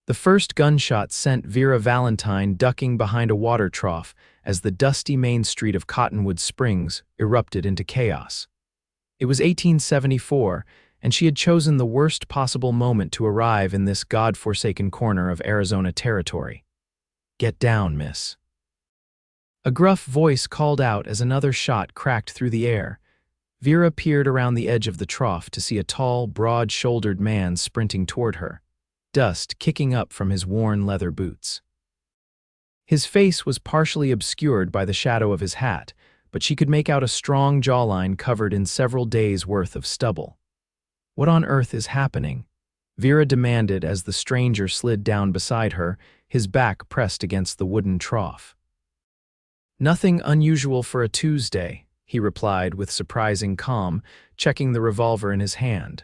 The first gunshot sent Vera Valentine ducking behind a water trough as the dusty main street of Cottonwood Springs erupted into chaos. It was 1874, and she had chosen the worst possible moment to arrive in this God-forsaken corner of Arizona territory. "Get down, miss." A gruff voice called out as another shot cracked through the air. Vera peered around the edge of the trough to see a tall, broad-shouldered man sprinting toward her, dust kicking up from his worn leather boots. His face was partially obscured by the shadow of his hat, but she could make out a strong jawline covered in several days' worth of stubble. "What on earth is happening?" Vera demanded as the stranger slid down beside her, his back pressed against the wooden trough. "Nothing unusual for a Tuesday," he replied with surprising calm, checking the revolver in his hand.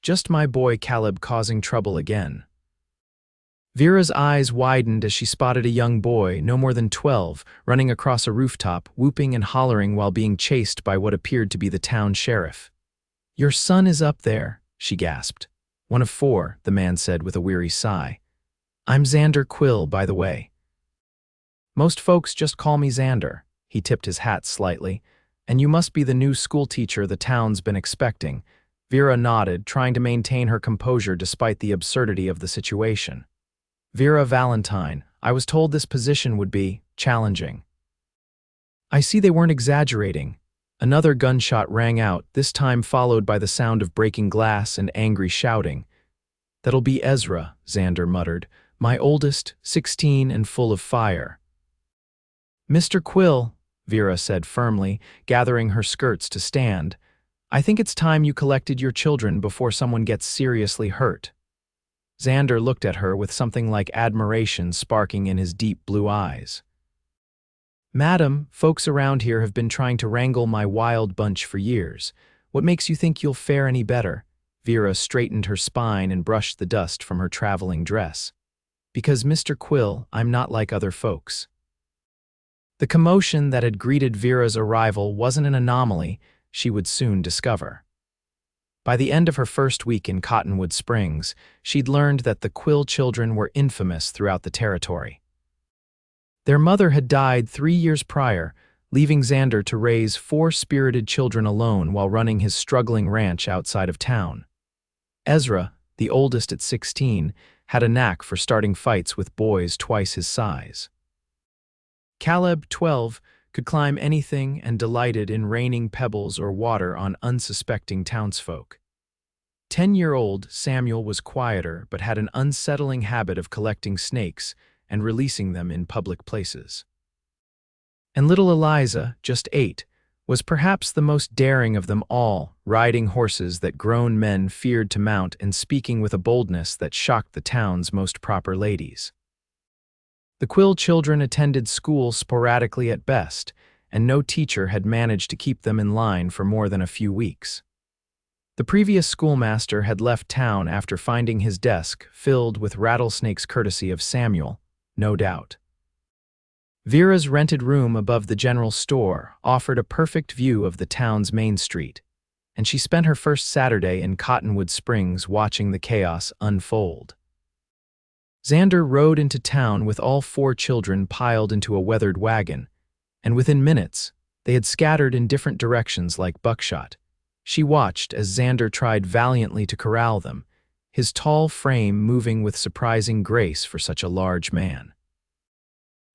"Just my boy Caleb causing trouble again." Vera's eyes widened as she spotted a young boy, no more than 12, running across a rooftop, whooping and hollering while being chased by what appeared to be the town sheriff. "Your son is up there," she gasped. "One of 4, the man said with a weary sigh. "I'm Xander Quill, by the way." "Most folks just call me Xander." He tipped his hat slightly. "And you must be the new schoolteacher the town's been expecting." Vera nodded, trying to maintain her composure despite the absurdity of the situation. "Vera Valentine, I was told this position would be challenging." "I see they weren't exaggerating." Another gunshot rang out, this time followed by the sound of breaking glass and angry shouting. "That'll be Ezra," Xander muttered. "My oldest, 16 and full of fire." "Mr. Quill," Vera said firmly, gathering her skirts to stand, "I think it's time you collected your children before someone gets seriously hurt." Xander looked at her with something like admiration sparking in his deep blue eyes. "Madam, folks around here have been trying to wrangle my wild bunch for years. What makes you think you'll fare any better?" Vera straightened her spine and brushed the dust from her traveling dress. "Because, Mr. Quill, I'm not like other folks." The commotion that had greeted Vera's arrival wasn't an anomaly, she would soon discover. By the end of her first week in Cottonwood Springs, she'd learned that the Quill children were infamous throughout the territory. Their mother had died 3 years prior, leaving Xander to raise 4 spirited children alone while running his struggling ranch outside of town. Ezra, the oldest at 16, had a knack for starting fights with boys twice his size. Caleb, 12, could climb anything and delighted in raining pebbles or water on unsuspecting townsfolk. 10-year-old Samuel was quieter but had an unsettling habit of collecting snakes and releasing them in public places. And little Eliza, just 8, was perhaps the most daring of them all, riding horses that grown men feared to mount and speaking with a boldness that shocked the town's most proper ladies. The Quill children attended school sporadically at best, and no teacher had managed to keep them in line for more than a few weeks. The previous schoolmaster had left town after finding his desk filled with rattlesnakes courtesy of Samuel, no doubt. Vera's rented room above the general store offered a perfect view of the town's main street, and she spent her first Saturday in Cottonwood Springs watching the chaos unfold. Xander rode into town with all 4 children piled into a weathered wagon, and within minutes, they had scattered in different directions like buckshot. She watched as Xander tried valiantly to corral them, his tall frame moving with surprising grace for such a large man.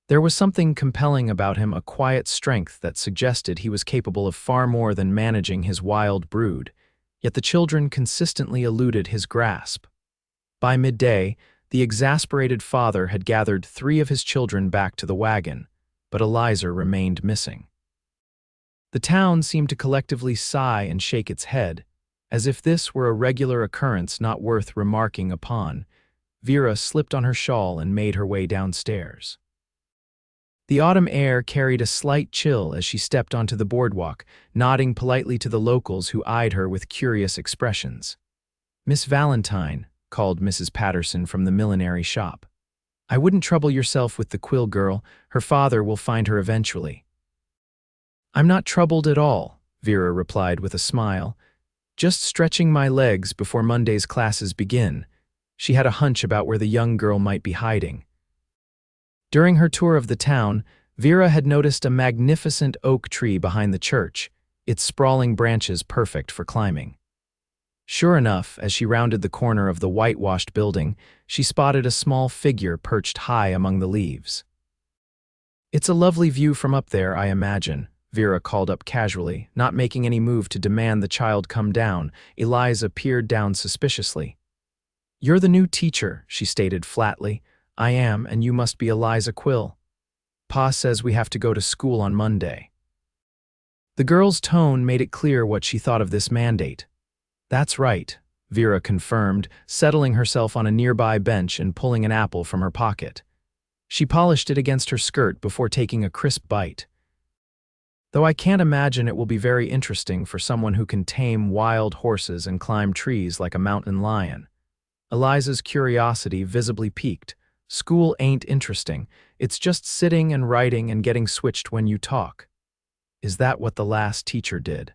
There was something compelling about him, a quiet strength that suggested he was capable of far more than managing his wild brood, yet the children consistently eluded his grasp. By midday, the exasperated father had gathered 3 of his children back to the wagon, but Eliza remained missing. The town seemed to collectively sigh and shake its head, as if this were a regular occurrence not worth remarking upon. Vera slipped on her shawl and made her way downstairs. The autumn air carried a slight chill as she stepped onto the boardwalk, nodding politely to the locals who eyed her with curious expressions. "Miss Valentine," called Mrs. Patterson from the millinery shop. "I wouldn't trouble yourself with the Quill girl. Her father will find her eventually." "I'm not troubled at all," Vera replied with a smile. "Just stretching my legs before Monday's classes begin." She had a hunch about where the young girl might be hiding. During her tour of the town, Vera had noticed a magnificent oak tree behind the church, its sprawling branches perfect for climbing. Sure enough, as she rounded the corner of the whitewashed building, she spotted a small figure perched high among the leaves. "It's a lovely view from up there, I imagine," Vera called up casually, not making any move to demand the child come down. Eliza peered down suspiciously. "You're the new teacher," she stated flatly. "I am, and you must be Eliza Quill. Pa says we have to go to school on Monday." The girl's tone made it clear what she thought of this mandate. "That's right," Vera confirmed, settling herself on a nearby bench and pulling an apple from her pocket. She polished it against her skirt before taking a crisp bite. "Though I can't imagine it will be very interesting for someone who can tame wild horses and climb trees like a mountain lion." Eliza's curiosity visibly piqued. "School ain't interesting. It's just sitting and writing and getting switched when you talk." "Is that what the last teacher did?"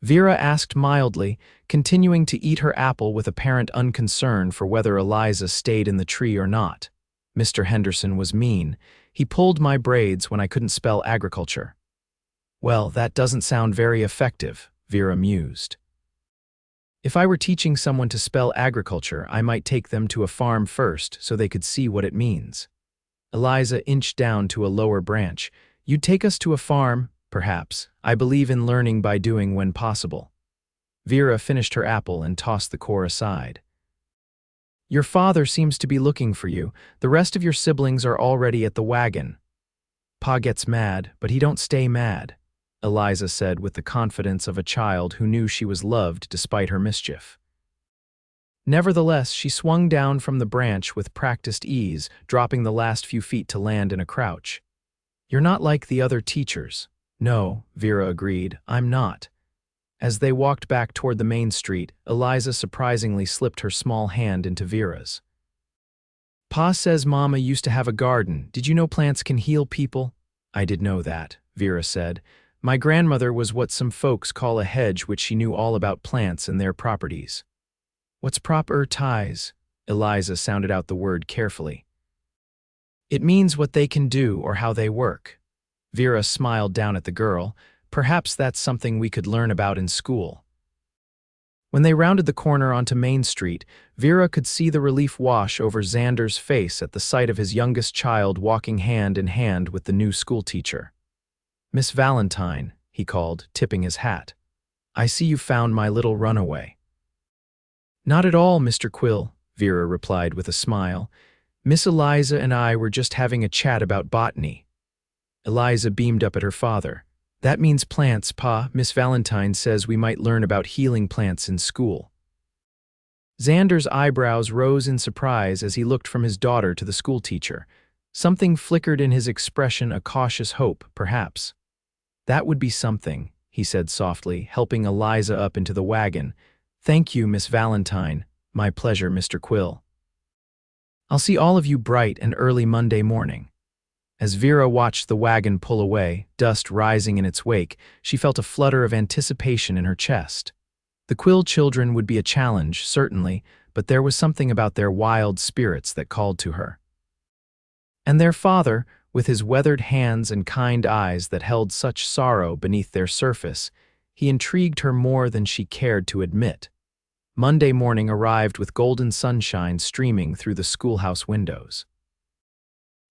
Vera asked mildly, continuing to eat her apple with apparent unconcern for whether Eliza stayed in the tree or not. "Mr. Henderson was mean. He pulled my braids when I couldn't spell agriculture." "Well, that doesn't sound very effective," Vera mused. "If I were teaching someone to spell agriculture, I might take them to a farm first so they could see what it means." Eliza inched down to a lower branch. "You'd take us to a farm, perhaps. I believe in learning by doing when possible." Vera finished her apple and tossed the core aside. "Your father seems to be looking for you. The rest of your siblings are already at the wagon." "Pa gets mad, but he don't stay mad," Eliza said with the confidence of a child who knew she was loved despite her mischief. Nevertheless, she swung down from the branch with practiced ease, dropping the last few feet to land in a crouch. "You're not like the other teachers." "No," Vera agreed, "I'm not." As they walked back toward the main street, Eliza surprisingly slipped her small hand into Vera's. "Pa says Mama used to have a garden. Did you know plants can heal people?" "I did know that," Vera said. "My grandmother was what some folks call a hedge, which she knew all about plants and their properties." "What's proper ties?" Eliza sounded out the word carefully. "It means what they can do or how they work." Vera smiled down at the girl. "Perhaps that's something we could learn about in school." When they rounded the corner onto Main Street, Vera could see the relief wash over Xander's face at the sight of his youngest child walking hand in hand with the new schoolteacher. "Miss Valentine," he called, tipping his hat. "I see you found my little runaway." "Not at all, Mr. Quill," Vera replied with a smile. "Miss Eliza and I were just having a chat about botany." Eliza beamed up at her father. "That means plants, Pa. Miss Valentine says we might learn about healing plants in school." Xander's eyebrows rose in surprise as he looked from his daughter to the schoolteacher. Something flickered in his expression, a cautious hope, perhaps. "That would be something," he said softly, helping Eliza up into the wagon. "Thank you, Miss Valentine." "My pleasure, Mr. Quill." "I'll see all of you bright and early Monday morning." As Vera watched the wagon pull away, dust rising in its wake, she felt a flutter of anticipation in her chest. The Quill children would be a challenge, certainly, but there was something about their wild spirits that called to her. And their father, with his weathered hands and kind eyes that held such sorrow beneath their surface, he intrigued her more than she cared to admit. Monday morning arrived with golden sunshine streaming through the schoolhouse windows.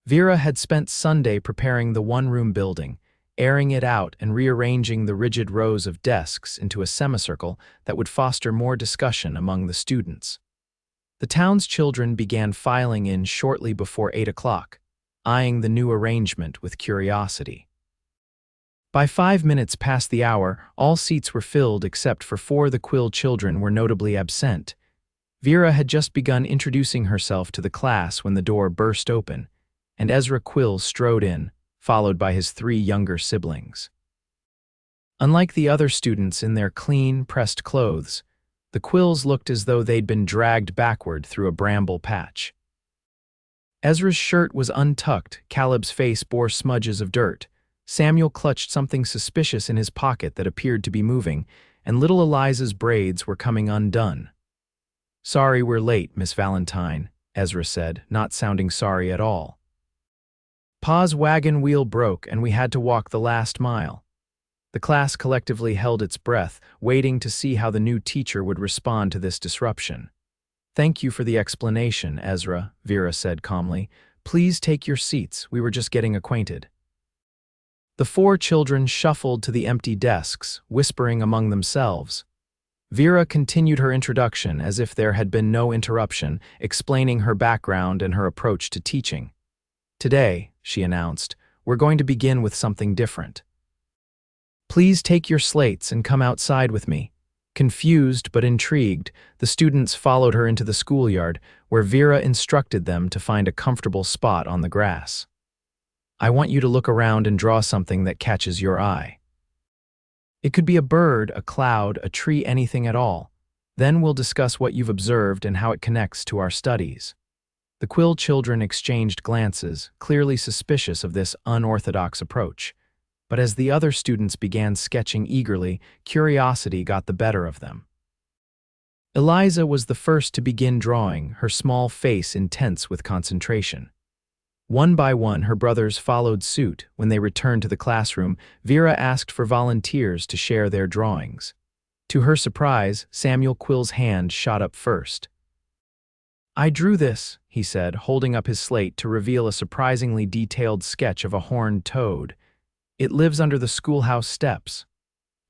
Vera had spent Sunday preparing the one-room building, airing it out and rearranging the rigid rows of desks into a semicircle that would foster more discussion among the students. The town's children began filing in shortly before 8 o'clock, eyeing the new arrangement with curiosity. By 5 minutes past the hour, all seats were filled except for 4. The Quill children were notably absent. Vera had just begun introducing herself to the class when the door burst open, and Ezra Quill strode in, followed by his 3 younger siblings. Unlike the other students in their clean, pressed clothes, the Quills looked as though they'd been dragged backward through a bramble patch. Ezra's shirt was untucked, Caleb's face bore smudges of dirt, Samuel clutched something suspicious in his pocket that appeared to be moving, and little Eliza's braids were coming undone. Sorry we're late, Miss Valentine, Ezra said, not sounding sorry at all. Pa's wagon wheel broke and we had to walk the last mile. The class collectively held its breath, waiting to see how the new teacher would respond to this disruption. Thank you for the explanation, Ezra, Vera said calmly. Please take your seats, we were just getting acquainted. The four children shuffled to the empty desks, whispering among themselves. Vera continued her introduction as if there had been no interruption, explaining her background and her approach to teaching. Today, she announced, we're going to begin with something different. Please take your slates and come outside with me. Confused but intrigued, the students followed her into the schoolyard, where Vera instructed them to find a comfortable spot on the grass. I want you to look around and draw something that catches your eye. It could be a bird, a cloud, a tree, anything at all. Then we'll discuss what you've observed and how it connects to our studies. The Quill children exchanged glances, clearly suspicious of this unorthodox approach. But as the other students began sketching eagerly, curiosity got the better of them. Eliza was the first to begin drawing, her small face intense with concentration. One by one, her brothers followed suit. When they returned to the classroom, Vera asked for volunteers to share their drawings. To her surprise, Samuel Quill's hand shot up first. I drew this, he said, holding up his slate to reveal a surprisingly detailed sketch of a horned toad. It lives under the schoolhouse steps.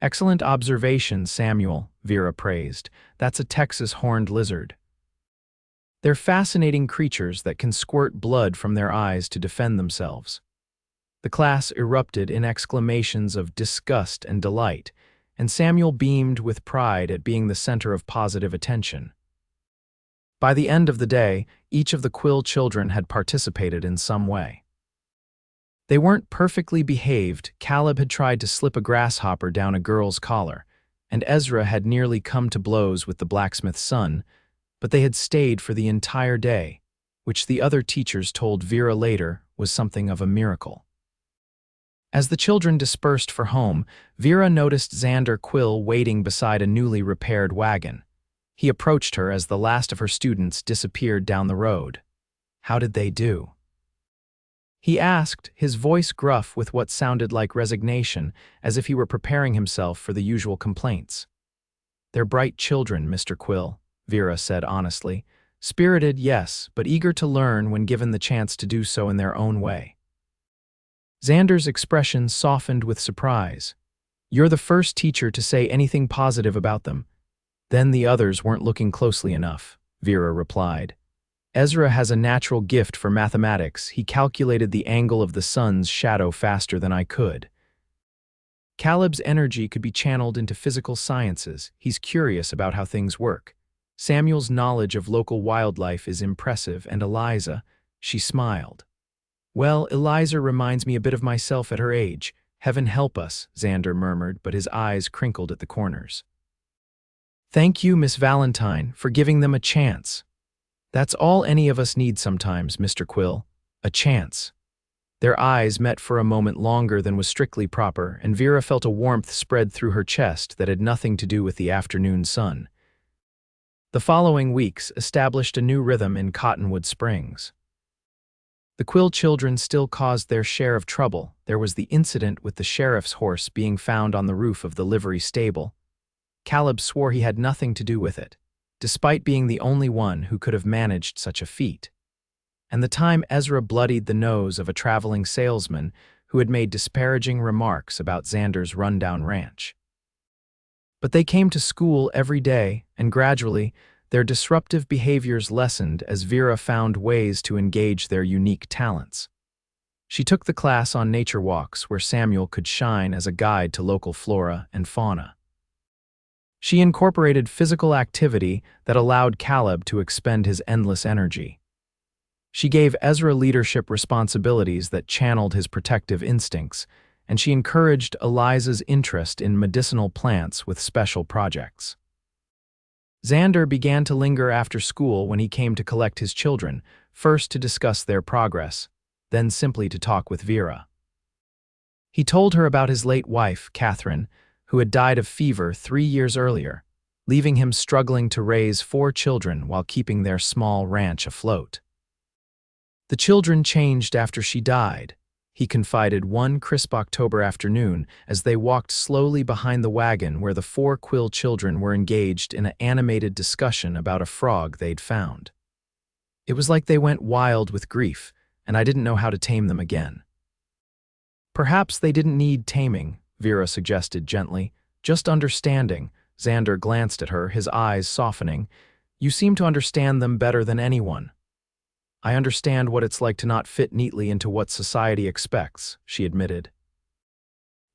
Excellent observation, Samuel, Vera praised. That's a Texas horned lizard. They're fascinating creatures that can squirt blood from their eyes to defend themselves. The class erupted in exclamations of disgust and delight, and Samuel beamed with pride at being the center of positive attention. By the end of the day, each of the Quill children had participated in some way. They weren't perfectly behaved. Caleb had tried to slip a grasshopper down a girl's collar, and Ezra had nearly come to blows with the blacksmith's son, but they had stayed for the entire day, which the other teachers told Vera later was something of a miracle. As the children dispersed for home, Vera noticed Xander Quill waiting beside a newly repaired wagon. He approached her as the last of her students disappeared down the road. How did they do? He asked, his voice gruff with what sounded like resignation, as if he were preparing himself for the usual complaints. They're bright children, Mr. Quill, Vera said honestly. Spirited, yes, but eager to learn when given the chance to do so in their own way. Xander's expression softened with surprise. You're the first teacher to say anything positive about them. Then the others weren't looking closely enough, Vera replied. Ezra has a natural gift for mathematics. He calculated the angle of the sun's shadow faster than I could. Caleb's energy could be channeled into physical sciences. He's curious about how things work. Samuel's knowledge of local wildlife is impressive, and Eliza, she smiled. Well, Eliza reminds me a bit of myself at her age. Heaven help us, Xander murmured, but his eyes crinkled at the corners. Thank you, Miss Valentine, for giving them a chance. That's all any of us need sometimes, Mr. Quill. A chance. Their eyes met for a moment longer than was strictly proper, and Vera felt a warmth spread through her chest that had nothing to do with the afternoon sun. The following weeks established a new rhythm in Cottonwood Springs. The Quill children still caused their share of trouble. There was the incident with the sheriff's horse being found on the roof of the livery stable. Caleb swore he had nothing to do with it, despite being the only one who could have managed such a feat. And the time Ezra bloodied the nose of a traveling salesman who had made disparaging remarks about Xander's rundown ranch. But they came to school every day, and gradually, their disruptive behaviors lessened as Vera found ways to engage their unique talents. She took the class on nature walks where Samuel could shine as a guide to local flora and fauna. She incorporated physical activity that allowed Caleb to expend his endless energy. She gave Ezra leadership responsibilities that channeled his protective instincts, and she encouraged Eliza's interest in medicinal plants with special projects. Xander began to linger after school when he came to collect his children, first to discuss their progress, then simply to talk with Vera. He told her about his late wife, Catherine, who had died of fever 3 years earlier, leaving him struggling to raise 4 children while keeping their small ranch afloat. The children changed after she died, he confided one crisp October afternoon as they walked slowly behind the wagon where the 4 Quill children were engaged in an animated discussion about a frog they'd found. It was like they went wild with grief, and I didn't know how to tame them again. Perhaps they didn't need taming, Vera suggested gently, just understanding. Xander glanced at her, his eyes softening. You seem to understand them better than anyone. I understand what it's like to not fit neatly into what society expects, she admitted.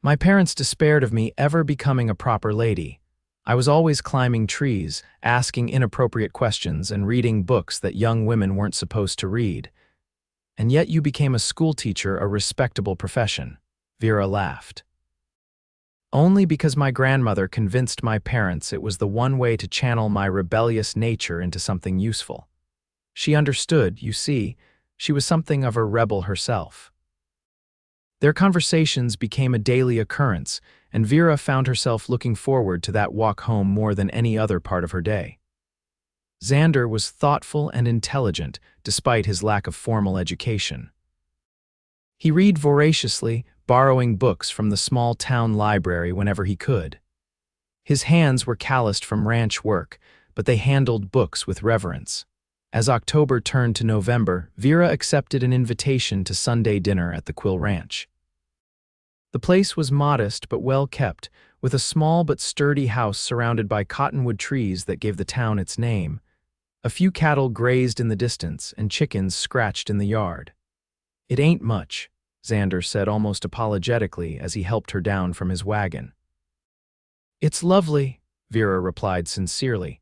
My parents despaired of me ever becoming a proper lady. I was always climbing trees, asking inappropriate questions, and reading books that young women weren't supposed to read. And yet you became a schoolteacher, a respectable profession. Vera laughed. Only because my grandmother convinced my parents it was the one way to channel my rebellious nature into something useful. She understood, you see, she was something of a rebel herself. Their conversations became a daily occurrence, and Vera found herself looking forward to that walk home more than any other part of her day. Xander was thoughtful and intelligent, despite his lack of formal education. He read voraciously, borrowing books from the small town library whenever he could. His hands were calloused from ranch work, but they handled books with reverence. As October turned to November, Vera accepted an invitation to Sunday dinner at the Quill Ranch. The place was modest but well kept, with a small but sturdy house surrounded by cottonwood trees that gave the town its name. A few cattle grazed in the distance, and chickens scratched in the yard. It ain't much, Xander said almost apologetically as he helped her down from his wagon. It's lovely, Vera replied sincerely,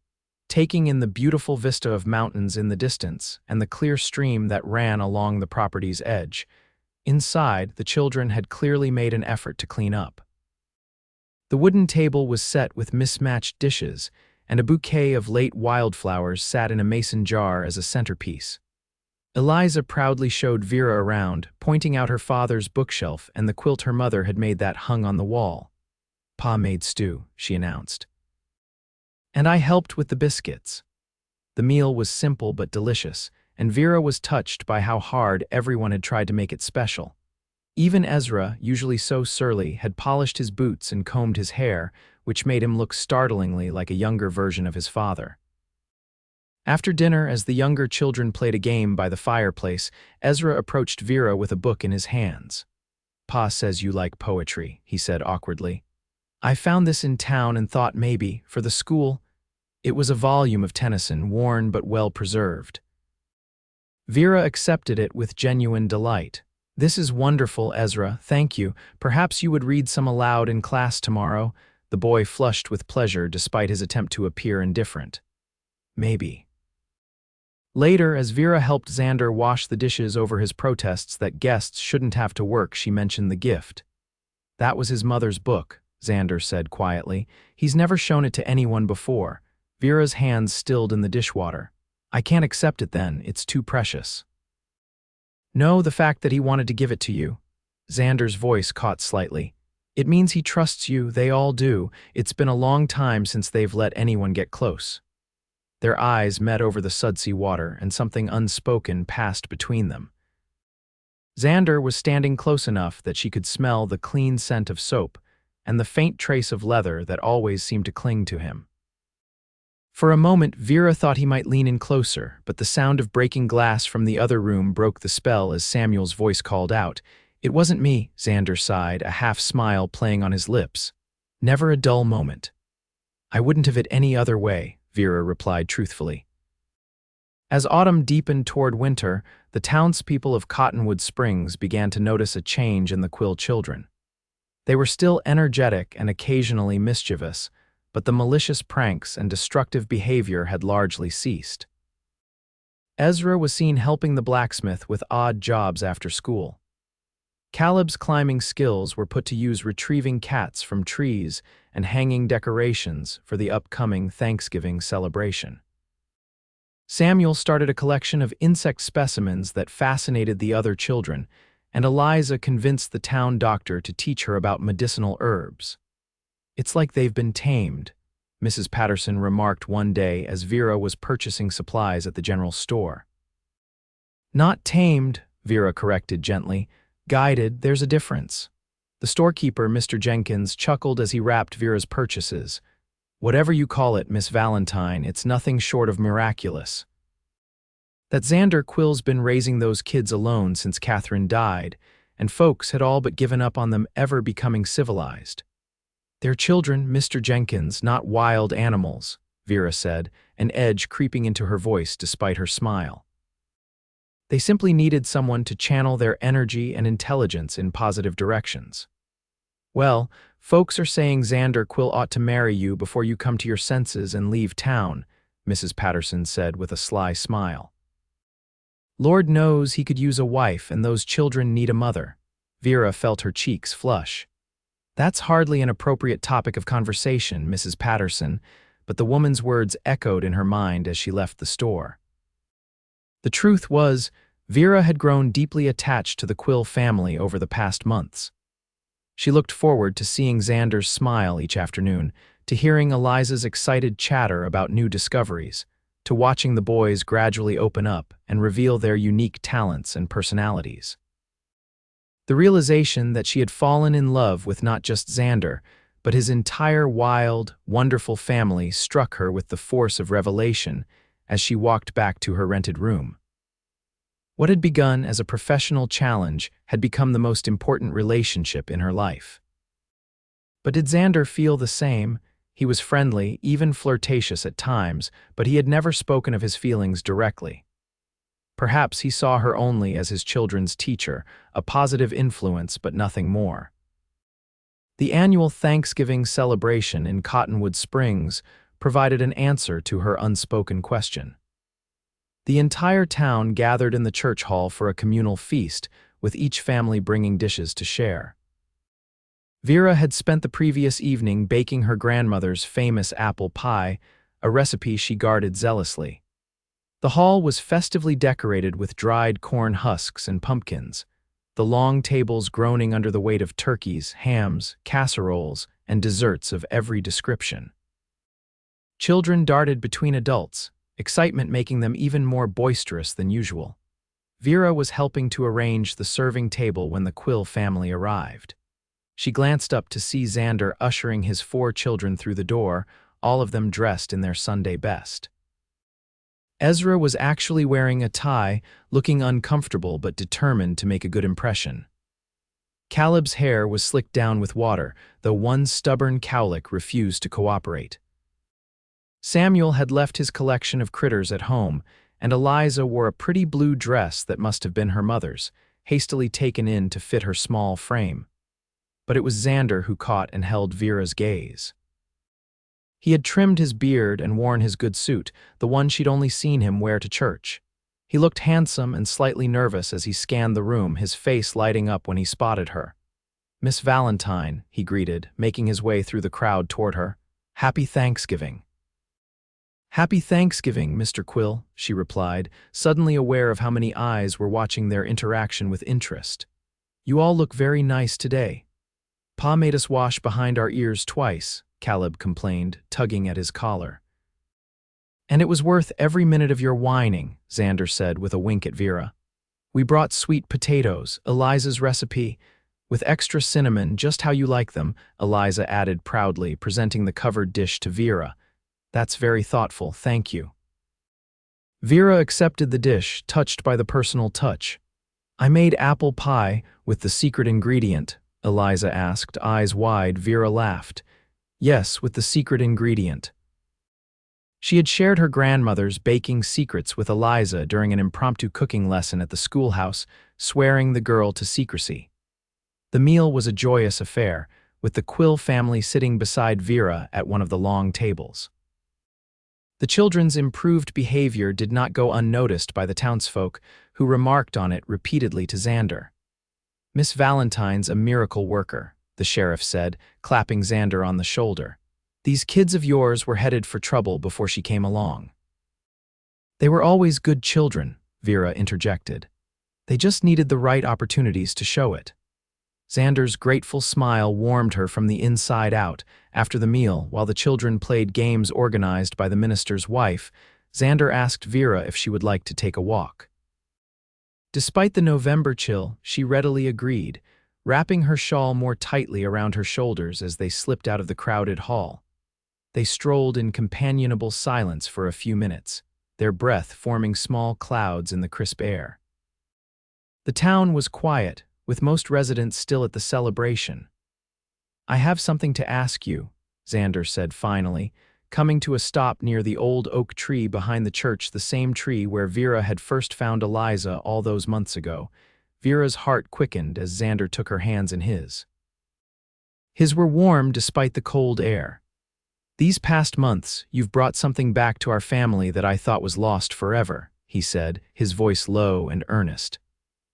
taking in the beautiful vista of mountains in the distance and the clear stream that ran along the property's edge. Inside, the children had clearly made an effort to clean up. The wooden table was set with mismatched dishes, and a bouquet of late wildflowers sat in a mason jar as a centerpiece. Eliza proudly showed Vera around, pointing out her father's bookshelf and the quilt her mother had made that hung on the wall. Pa made stew, she announced. And I helped with the biscuits. The meal was simple but delicious, and Vera was touched by how hard everyone had tried to make it special. Even Ezra, usually so surly, had polished his boots and combed his hair, which made him look startlingly like a younger version of his father. After dinner, as the younger children played a game by the fireplace, Ezra approached Vera with a book in his hands. Pa says you like poetry, he said awkwardly. I found this in town and thought maybe, for the school. It was a volume of Tennyson, worn but well preserved. Vera accepted it with genuine delight. This is wonderful, Ezra, thank you. Perhaps you would read some aloud in class tomorrow. The boy flushed with pleasure despite his attempt to appear indifferent. Maybe. Later, as Vera helped Xander wash the dishes over his protests that guests shouldn't have to work, she mentioned the gift. That was his mother's book, Xander said quietly. He's never shown it to anyone before. Vera's hands stilled in the dishwater. I can't accept it then, it's too precious. No, the fact that he wanted to give it to you. Xander's voice caught slightly. It means he trusts you, they all do. It's been a long time since they've let anyone get close. Their eyes met over the sudsy water, and something unspoken passed between them. Xander was standing close enough that she could smell the clean scent of soap and the faint trace of leather that always seemed to cling to him. For a moment, Vera thought he might lean in closer, but the sound of breaking glass from the other room broke the spell as Samuel's voice called out. It wasn't me, Xander sighed, a half-smile playing on his lips. Never a dull moment. I wouldn't have it any other way, Vera replied truthfully. As autumn deepened toward winter, the townspeople of Cottonwood Springs began to notice a change in the Quill children. They were still energetic and occasionally mischievous, but the malicious pranks and destructive behavior had largely ceased. Ezra was seen helping the blacksmith with odd jobs after school. Caleb's climbing skills were put to use retrieving cats from trees and hanging decorations for the upcoming Thanksgiving celebration. Samuel started a collection of insect specimens that fascinated the other children, and Eliza convinced the town doctor to teach her about medicinal herbs. It's like they've been tamed, Mrs. Patterson remarked one day as Vera was purchasing supplies at the general store. Not tamed, Vera corrected gently. Guided, there's a difference. The storekeeper, Mr. Jenkins, chuckled as he wrapped Vera's purchases. Whatever you call it, Miss Valentine, it's nothing short of miraculous. That Xander Quill's been raising those kids alone since Catherine died, and folks had all but given up on them ever becoming civilized. They're children, Mr. Jenkins, not wild animals, Vera said, an edge creeping into her voice despite her smile. They simply needed someone to channel their energy and intelligence in positive directions. Well, folks are saying Xander Quill ought to marry you before you come to your senses and leave town, Mrs. Patterson said with a sly smile. Lord knows he could use a wife and those children need a mother. Vera felt her cheeks flush. That's hardly an appropriate topic of conversation, Mrs. Patterson, but the woman's words echoed in her mind as she left the store. The truth was, Vera had grown deeply attached to the Quill family over the past months. She looked forward to seeing Xander's smile each afternoon, to hearing Eliza's excited chatter about new discoveries, to watching the boys gradually open up and reveal their unique talents and personalities. The realization that she had fallen in love with not just Xander, but his entire wild, wonderful family struck her with the force of revelation as she walked back to her rented room. What had begun as a professional challenge had become the most important relationship in her life. But did Xander feel the same? He was friendly, even flirtatious at times, but he had never spoken of his feelings directly. Perhaps he saw her only as his children's teacher, a positive influence but nothing more. The annual Thanksgiving celebration in Cottonwood Springs provided an answer to her unspoken question. The entire town gathered in the church hall for a communal feast, with each family bringing dishes to share. Vera had spent the previous evening baking her grandmother's famous apple pie, a recipe she guarded zealously. The hall was festively decorated with dried corn husks and pumpkins, the long tables groaning under the weight of turkeys, hams, casseroles, and desserts of every description. Children darted between adults, excitement making them even more boisterous than usual. Vera was helping to arrange the serving table when the Quill family arrived. She glanced up to see Xander ushering his 4 children through the door, all of them dressed in their Sunday best. Ezra was actually wearing a tie, looking uncomfortable but determined to make a good impression. Caleb's hair was slicked down with water, though one stubborn cowlick refused to cooperate. Samuel had left his collection of critters at home, and Eliza wore a pretty blue dress that must have been her mother's, hastily taken in to fit her small frame. But it was Xander who caught and held Vera's gaze. He had trimmed his beard and worn his good suit, the one she'd only seen him wear to church. He looked handsome and slightly nervous as he scanned the room, his face lighting up when he spotted her. "Miss Valentine," he greeted, making his way through the crowd toward her. "Happy Thanksgiving." "Happy Thanksgiving, Mr. Quill," she replied, suddenly aware of how many eyes were watching their interaction with interest. "You all look very nice today." "Pa made us wash behind our ears twice," Caleb complained, tugging at his collar. "And it was worth every minute of your whining," Xander said with a wink at Vera. "We brought sweet potatoes, Eliza's recipe, with extra cinnamon, just how you like them," Eliza added proudly, presenting the covered dish to Vera. "That's very thoughtful, thank you." Vera accepted the dish, touched by the personal touch. "I made apple pie with the secret ingredient," Eliza asked, eyes wide. Vera laughed. "Yes, with the secret ingredient." She had shared her grandmother's baking secrets with Eliza during an impromptu cooking lesson at the schoolhouse, swearing the girl to secrecy. The meal was a joyous affair, with the Quill family sitting beside Vera at one of the long tables. The children's improved behavior did not go unnoticed by the townsfolk, who remarked on it repeatedly to Xander. "Miss Valentine's a miracle worker," the sheriff said, clapping Xander on the shoulder. "These kids of yours were headed for trouble before she came along." "They were always good children," Vera interjected. "They just needed the right opportunities to show it." Xander's grateful smile warmed her from the inside out. After the meal, while the children played games organized by the minister's wife, Xander asked Vera if she would like to take a walk. Despite the November chill, she readily agreed, wrapping her shawl more tightly around her shoulders as they slipped out of the crowded hall. They strolled in companionable silence for a few minutes, their breath forming small clouds in the crisp air. The town was quiet, with most residents still at the celebration. "I have something to ask you," Xander said finally, coming to a stop near the old oak tree behind the church, the same tree where Vera had first found Eliza all those months ago. Vera's heart quickened as Xander took her hands in his. His were warm despite the cold air. "These past months, you've brought something back to our family that I thought was lost forever," he said, his voice low and earnest.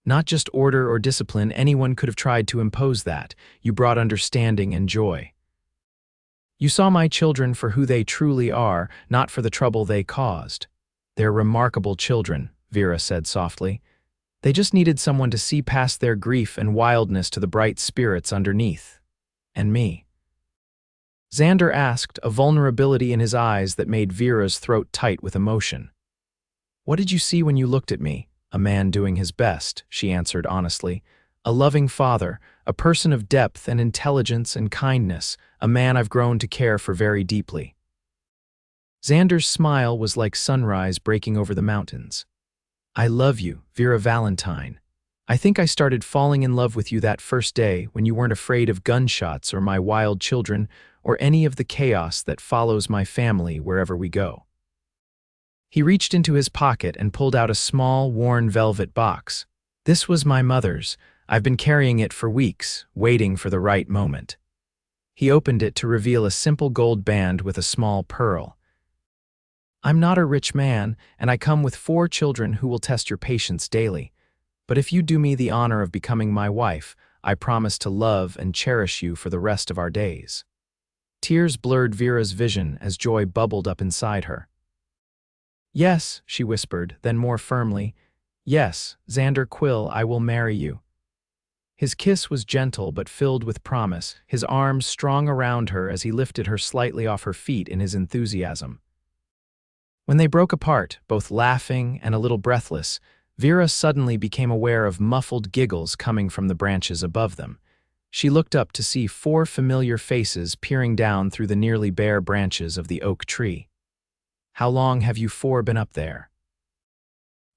"Not just order or discipline, anyone could have tried to impose that. You brought understanding and joy. You saw my children for who they truly are, not for the trouble they caused. They're remarkable children," Vera said softly. "They just needed someone to see past their grief and wildness to the bright spirits underneath. And me." Xander asked, a vulnerability in his eyes that made Vera's throat tight with emotion. "What did you see when you looked at me?" "A man doing his best," she answered honestly. "A loving father, a person of depth and intelligence and kindness, a man I've grown to care for very deeply." Xander's smile was like sunrise breaking over the mountains. "I love you, Vera Valentine. I think I started falling in love with you that first day when you weren't afraid of gunshots or my wild children or any of the chaos that follows my family wherever we go." He reached into his pocket and pulled out a small, worn velvet box. "This was my mother's. I've been carrying it for weeks, waiting for the right moment." He opened it to reveal a simple gold band with a small pearl. "I'm not a rich man, and I come with 4 children who will test your patience daily. But if you do me the honor of becoming my wife, I promise to love and cherish you for the rest of our days." Tears blurred Vera's vision as joy bubbled up inside her. "Yes," she whispered, then more firmly, "Yes, Xander Quill, I will marry you." His kiss was gentle but filled with promise, his arms strong around her as he lifted her slightly off her feet in his enthusiasm. When they broke apart, both laughing and a little breathless, Vera suddenly became aware of muffled giggles coming from the branches above them. She looked up to see 4 familiar faces peering down through the nearly bare branches of the oak tree. "How long have you 4 been up there?"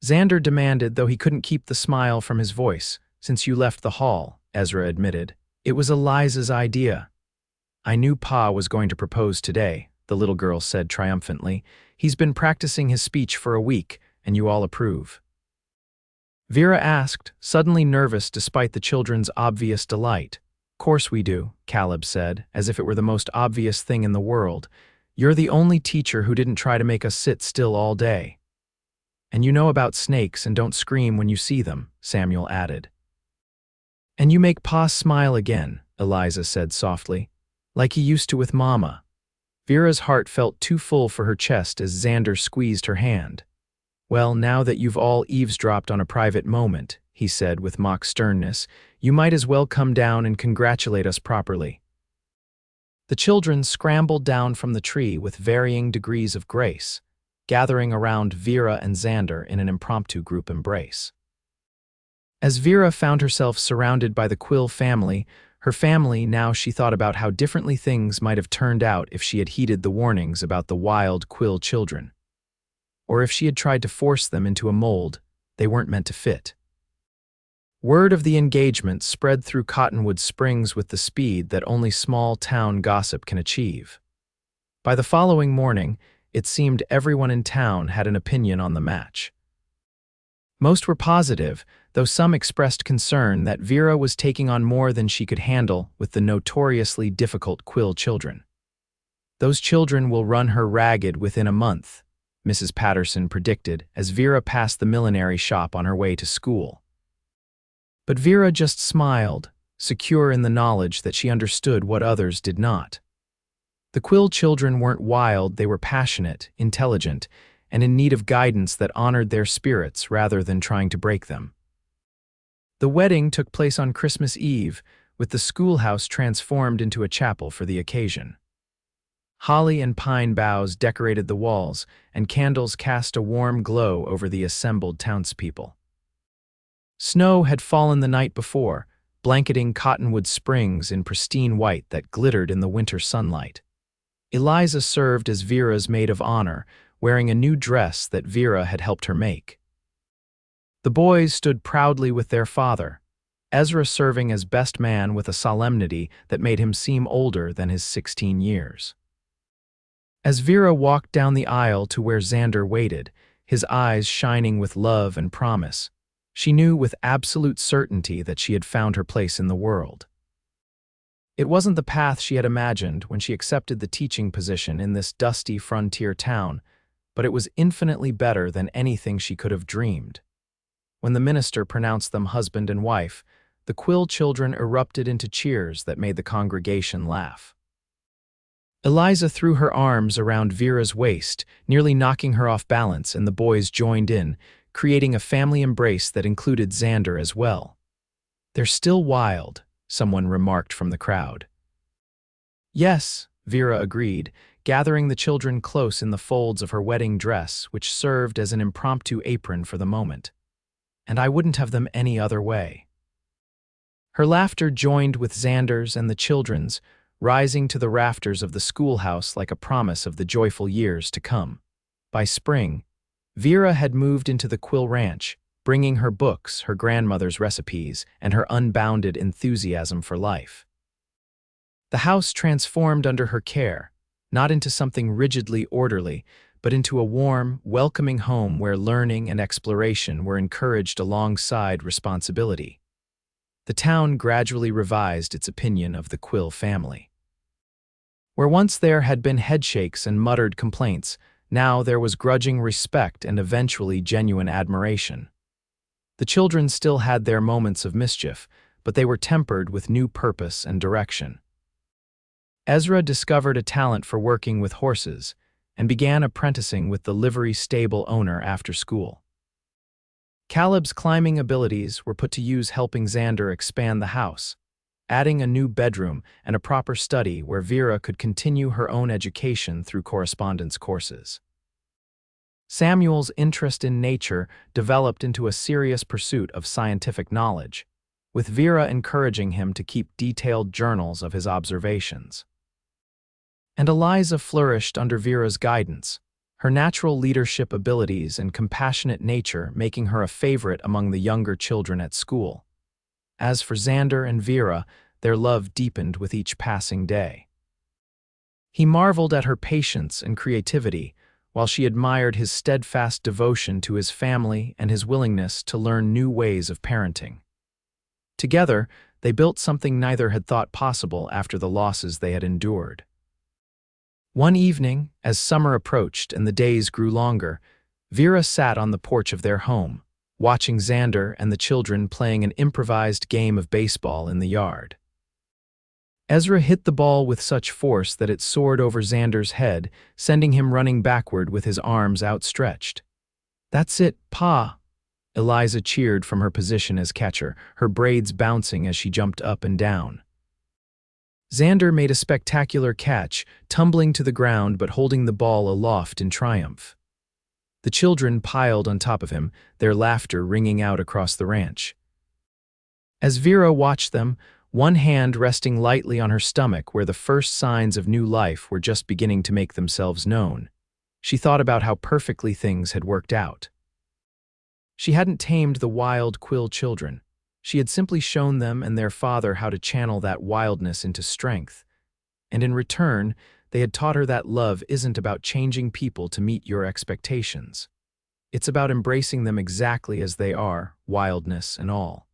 Xander demanded, though he couldn't keep the smile from his voice. "Since you left the hall," Ezra admitted. "It was Eliza's idea." "I knew Pa was going to propose today," the little girl said triumphantly. "He's been practicing his speech for a week, and you all approve." Vera asked, suddenly nervous despite the children's obvious delight. "Course we do," Caleb said, as if it were the most obvious thing in the world. "You're the only teacher who didn't try to make us sit still all day." "And you know about snakes and don't scream when you see them," Samuel added. "And you make Pa smile again," Eliza said softly, "like he used to with Mama." Vera's heart felt too full for her chest as Xander squeezed her hand. "Well, now that you've all eavesdropped on a private moment," he said with mock sternness, "you might as well come down and congratulate us properly." The children scrambled down from the tree with varying degrees of grace, gathering around Vera and Xander in an impromptu group embrace. As Vera found herself surrounded by the Quill family, her family, now she thought about how differently things might have turned out if she had heeded the warnings about the wild Quill children. Or if she had tried to force them into a mold they weren't meant to fit. Word of the engagement spread through Cottonwood Springs with the speed that only small-town gossip can achieve. By the following morning, it seemed everyone in town had an opinion on the match. Most were positive, though some expressed concern that Vera was taking on more than she could handle with the notoriously difficult Quill children. "Those children will run her ragged within a month," Mrs. Patterson predicted as Vera passed the millinery shop on her way to school. But Vera just smiled, secure in the knowledge that she understood what others did not. The Quill children weren't wild, they were passionate, intelligent, and in need of guidance that honored their spirits rather than trying to break them. The wedding took place on Christmas Eve, with the schoolhouse transformed into a chapel for the occasion. Holly and pine boughs decorated the walls, and candles cast a warm glow over the assembled townspeople. Snow had fallen the night before, blanketing Cottonwood Springs in pristine white that glittered in the winter sunlight. Eliza served as Vera's maid of honor, wearing a new dress that Vera had helped her make. The boys stood proudly with their father, Ezra serving as best man with a solemnity that made him seem older than his 16 years. As Vera walked down the aisle to where Xander waited, his eyes shining with love and promise, she knew with absolute certainty that she had found her place in the world. It wasn't the path she had imagined when she accepted the teaching position in this dusty frontier town, but it was infinitely better than anything she could have dreamed. When the minister pronounced them husband and wife, the Quill children erupted into cheers that made the congregation laugh. Eliza threw her arms around Vera's waist, nearly knocking her off balance, and the boys joined in, creating a family embrace that included Xander as well. "They're still wild," someone remarked from the crowd. "Yes," Vera agreed, gathering the children close in the folds of her wedding dress, which served as an impromptu apron for the moment. "And I wouldn't have them any other way." Her laughter joined with Xander's and the children's, rising to the rafters of the schoolhouse like a promise of the joyful years to come. By spring, Vera had moved into the Quill Ranch, bringing her books, her grandmother's recipes, and her unbounded enthusiasm for life. The house transformed under her care, not into something rigidly orderly, but into a warm, welcoming home where learning and exploration were encouraged alongside responsibility. The town gradually revised its opinion of the Quill family. Where once there had been headshakes and muttered complaints, now there was grudging respect and eventually genuine admiration. The children still had their moments of mischief, but they were tempered with new purpose and direction. Ezra discovered a talent for working with horses and began apprenticing with the livery stable owner after school. Caleb's climbing abilities were put to use helping Xander expand the house, adding a new bedroom and a proper study where Vera could continue her own education through correspondence courses. Samuel's interest in nature developed into a serious pursuit of scientific knowledge, with Vera encouraging him to keep detailed journals of his observations. And Eliza flourished under Vera's guidance, her natural leadership abilities and compassionate nature making her a favorite among the younger children at school. As for Xander and Vera, their love deepened with each passing day. He marveled at her patience and creativity, while she admired his steadfast devotion to his family and his willingness to learn new ways of parenting. Together, they built something neither had thought possible after the losses they had endured. One evening, as summer approached and the days grew longer, Vera sat on the porch of their home, watching Xander and the children playing an improvised game of baseball in the yard. Ezra hit the ball with such force that it soared over Xander's head, sending him running backward with his arms outstretched. "That's it, Pa!" Eliza cheered from her position as catcher, her braids bouncing as she jumped up and down. Xander made a spectacular catch, tumbling to the ground but holding the ball aloft in triumph. The children piled on top of him, their laughter ringing out across the ranch. As Vera watched them, one hand resting lightly on her stomach where the first signs of new life were just beginning to make themselves known, she thought about how perfectly things had worked out. She hadn't tamed the wild Quill children. She had simply shown them and their father how to channel that wildness into strength. And in return, they had taught her that love isn't about changing people to meet your expectations. It's about embracing them exactly as they are, wildness and all.